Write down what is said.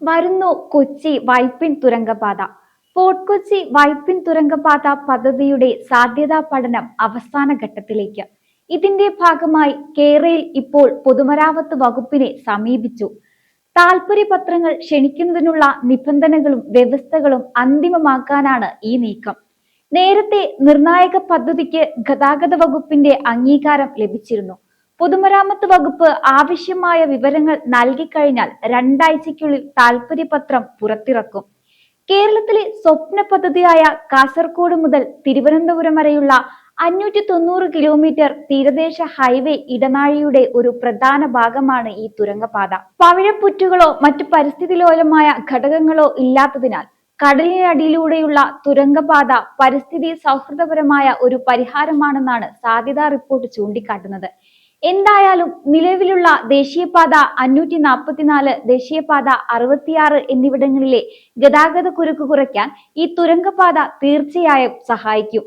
വരുന്നു കൊച്ചി വൈപ്പിൻ തുരങ്കപാത. ഫോർട്ട് കൊച്ചി വൈപ്പിൻ തുരങ്കപാത പദ്ധതിയുടെ സാധ്യതാ പഠനം അവസാന ഘട്ടത്തിലേക്ക്. ഇതിന്റെ ഭാഗമായി കേരളയിൽ ഇപ്പോൾ പൊതുമരാമത്ത് വകുപ്പിനെ സമീപിച്ചു. താൽപര്യപത്രങ്ങൾ ക്ഷണിക്കുന്നതിനുള്ള നിബന്ധനകളും വ്യവസ്ഥകളും അന്തിമമാക്കാനാണ് ഈ നീക്കം. നേരത്തെ നിർണായക പദ്ധതിക്ക് ഗതാഗത വകുപ്പിന്റെ അംഗീകാരം ലഭിച്ചിരുന്നു. പൊതുമരാമത്ത് വകുപ്പ് ആവശ്യമായ വിവരങ്ങൾ നൽകിക്കഴിഞ്ഞാൽ 2 ആഴ്ചയ്ക്കുള്ളിൽ താൽപര്യപത്രം പുറത്തിറക്കും. കേരളത്തിലെ സ്വപ്ന പദ്ധതിയായ കാസർഗോഡ് മുതൽ തിരുവനന്തപുരം വരെയുള്ള 590 കിലോമീറ്റർ തീരദേശ ഹൈവേ ഇടനാഴിയുടെ ഒരു പ്രധാന ഭാഗമാണ് ഈ തുരങ്കപാത. പവിഴപ്പുറ്റുകളോ മറ്റു പരിസ്ഥിതി ലോലമായ ഘടകങ്ങളോ ഇല്ലാത്തതിനാൽ കടലിനടിയിലൂടെയുള്ള തുരങ്കപാത പരിസ്ഥിതി സൗഹൃദപരമായ ഒരു പരിഹാരമാണെന്നാണ് സാധ്യതാ റിപ്പോർട്ട് ചൂണ്ടിക്കാട്ടുന്നത്. എന്തായാലും നിലവിലുള്ള ദേശീയപാത 544, ദേശീയപാത 66 എന്നിവിടങ്ങളിലെ ഗതാഗത കുരുക്ക് കുറയ്ക്കാൻ ഈ തുരങ്കപാത തീർച്ചയായും സഹായിക്കും.